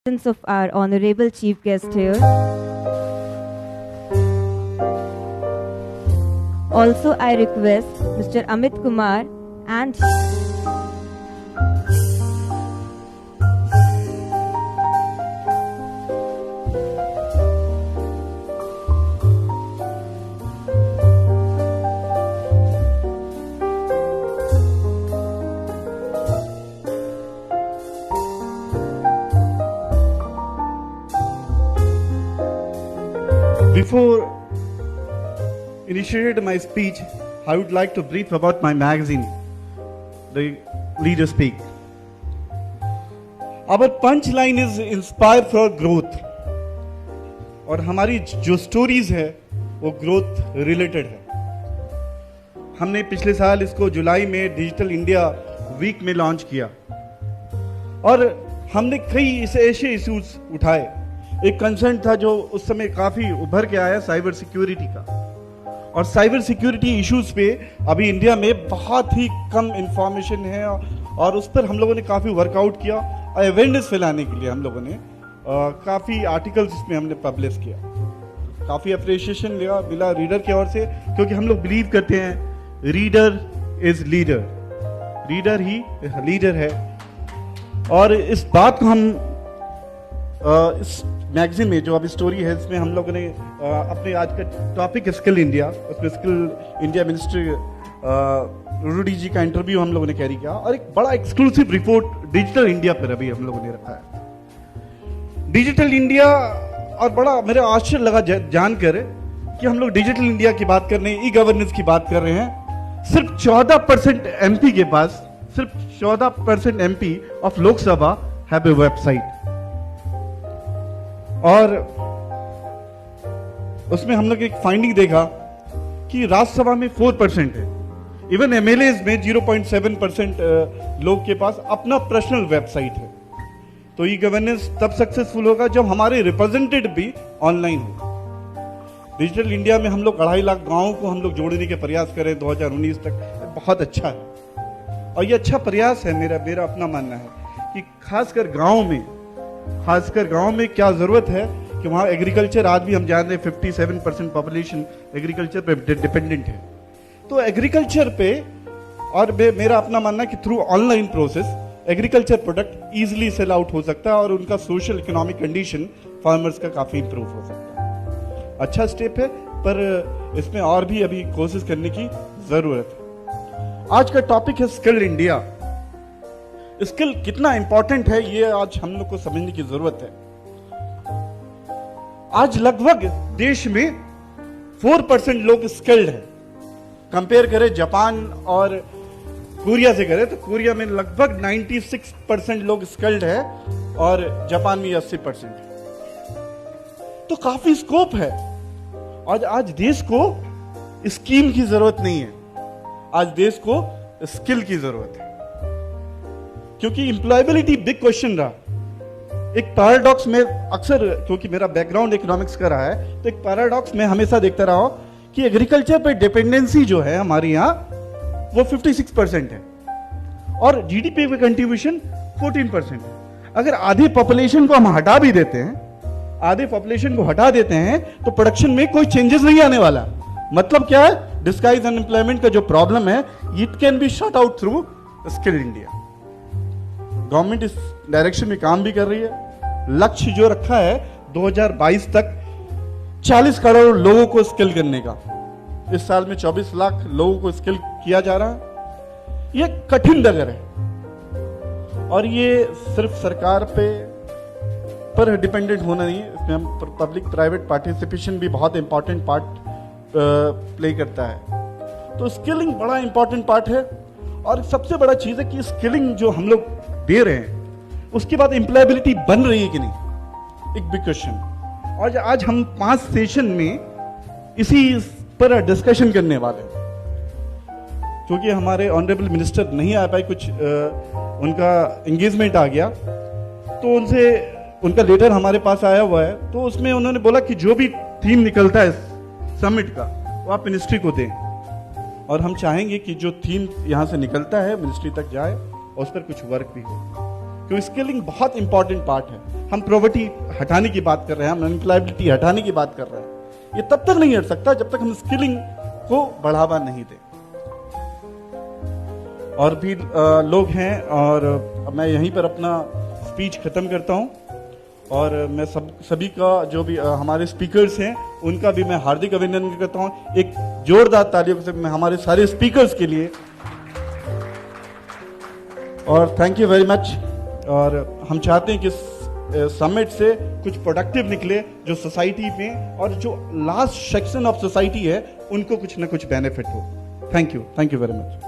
Of our honorable chief guest here. Also, I request Mr. Amit Kumar and Before initiated my speech, I would like to brief about my magazine, The Leader Speak. Our punchline is inspire for growth. और हमारी जो stories है वो growth related है। हमने पिछले साल इसको जुलाई में डिजिटल इंडिया वीक में लॉन्च किया और हमने कई ऐसे इश्यूज उठाए। एक कंसर्न था जो उस समय काफी उभर के आया, साइबर सिक्योरिटी का। और साइबर सिक्योरिटी इश्यूज पे अभी इंडिया में बहुत ही कम इंफॉर्मेशन है और उस पर हम लोगों ने काफी वर्कआउट किया। अवेयरनेस फैलाने के लिए हम लोगों ने काफी आर्टिकल्स इसमें हमने पब्लिश किया। काफी अप्रिशिएशन मिला रीडर की ओर से, क्योंकि हम लोग बिलीव करते हैं reader is leader, reader he leader है। और इस बात को हम इस मैगजीन में जो अभी स्टोरी है इसमें हम लोगों ने अपने आज का टॉपिक स्किल इंडिया, उसमें स्किल इंडिया मिनिस्टर रूडी जी का इंटरव्यू हम लोगों ने कैरी किया और एक बड़ा एक्सक्लूसिव रिपोर्ट डिजिटल इंडिया पर अभी हम लोगों ने रखा है। डिजिटल इंडिया, और बड़ा मेरा आश्चर्य लगा जानकर कि हम लोग डिजिटल इंडिया की बात कर रहे हैं, ई गवर्नेंस की बात कर रहे हैं। सिर्फ 14% एमपी के पास, सिर्फ 14% MP of Lok Sabha have a website. और उसमें हम लोग एक फाइंडिंग देखा कि राज्यसभा में 4% है, इवन एमएलएज में 0.7% लोग के पास अपना पर्सनल वेबसाइट है। तो ई गवर्नेंस तब सक्सेसफुल होगा जब हमारे रिप्रेजेंटेटिव भी ऑनलाइन हो। डिजिटल इंडिया में हम लोग 2.5 लाख गांवों को हम लोग जोड़ने के प्रयास करें 2019 तक, बहुत अच्छा है। और ये अच्छा प्रयास है। मेरा अपना मानना है कि खासकर गांव में क्या जरूरत है कि वहां एग्रीकल्चर, आज भी हम जान रहे हैं 57% पॉपुलेशन एग्रीकल्चर पे डिपेंडेंट है। तो एग्रीकल्चर पे, और मेरा अपना मानना है कि through online process agriculture product easily sell out हो सकता है और उनका सोशल इकोनॉमिक कंडीशन फार्मर्स का काफी इंप्रूव हो सकता है। अच्छा स्टेप है, पर इसमें और भी अभी कोशिश करने की जरूरत है। आज का टॉपिक है स्किल इंडिया। स्किल कितना इंपॉर्टेंट है ये आज हम लोग को समझने की जरूरत है। आज लगभग देश में 4% लोग स्किल्ड हैं। कंपेयर करें जापान और कोरिया से करें तो कोरिया में लगभग 96% लोग स्किल्ड है और जापान में 80%। तो काफी स्कोप है। और आज देश को स्कीम की जरूरत नहीं है, आज देश को स्किल की जरूरत है, क्योंकि एम्प्लॉयबिलिटी बिग क्वेश्चन रहा। एक पैराडॉक्स में अक्सर, क्योंकि मेरा बैकग्राउंड इकोनॉमिक्स का रहा है, तो एक पैराडॉक्स में हमेशा देखता रहा हूं कि एग्रीकल्चर पे डिपेंडेंसी जो है हमारे यहां वो 56% है और जीडीपी पे कंट्रीब्यूशन 14% है। अगर आधी पॉपुलेशन को हम हटा भी देते हैं, आधे पॉपुलेशन को हटा देते हैं तो प्रोडक्शन में कोई चेंजेस नहीं आने वाला। मतलब क्या है, डिस्गाइज अनएम्प्लॉयमेंट का जो प्रॉब्लम है it can be shot out through skill India. Government इस डायरेक्शन में काम भी कर रही है। लक्ष्य जो रखा है 2022 तक 40 करोड़ लोगों को स्किल करने का। इस साल में 24 लाख लोगों को स्किल किया जा रहा है। ये कठिन डगर है और ये सिर्फ सरकार पर डिपेंडेंट होना नहीं है। इसमें हम पब्लिक प्राइवेट पार्टिसिपेशन भी बहुत इंपॉर्टेंट पार्ट प्ले करता है। तो स्किलिंग बड़ा इंपॉर्टेंट पार्ट है। और सबसे बड़ा चीज है कि स्किलिंग जो हम लोग दे रहे हैं उसके बाद एम्प्लॉयबिलिटी बन रही है कि नहीं, एक बिग क्वेश्चन। और आज हम 5 सेशन में इसी पर डिस्कशन करने वाले हैं। क्योंकि हमारे ऑनरेबल मिनिस्टर नहीं आ पाए, कुछ उनका एंगेजमेंट आ गया, तो उनका लेटर हमारे पास आया हुआ है। तो उसमें उन्होंने बोला कि जो भी थीम निकलता है समिट का वो आप मिनिस्ट्री को दें। और हम चाहेंगे कि जो थीम यहां से निकलता है मिनिस्ट्री तक जाए और उस पर कुछ वर्क भी हो। क्योंकि स्किलिंग बहुत इंपॉर्टेंट पार्ट है। हम पॉवर्टी हटाने की बात कर रहे हैं, हम अनएम्प्लॉयबिलिटी हटाने की बात कर रहे हैं। ये तब तक नहीं हट सकता जब तक हम स्किलिंग को बढ़ावा नहीं दें। और भी लोग हैं, और मैं यहीं पर अपना स्पीच खत्म करता हूं। और मैं सभी का जो भी हमारे स्पीकर्स हैं उनका भी मैं हार्दिक अभिनंदन करता हूं। एक जोरदार तालियों से मैं हमारे सारे स्पीकर्स के लिए, और थैंक यू वेरी मच। और हम चाहते हैं कि समिट से कुछ प्रोडक्टिव निकले जो सोसाइटी में और जो लास्ट सेक्शन ऑफ सोसाइटी है उनको कुछ ना कुछ बेनिफिट हो। Thank you very much.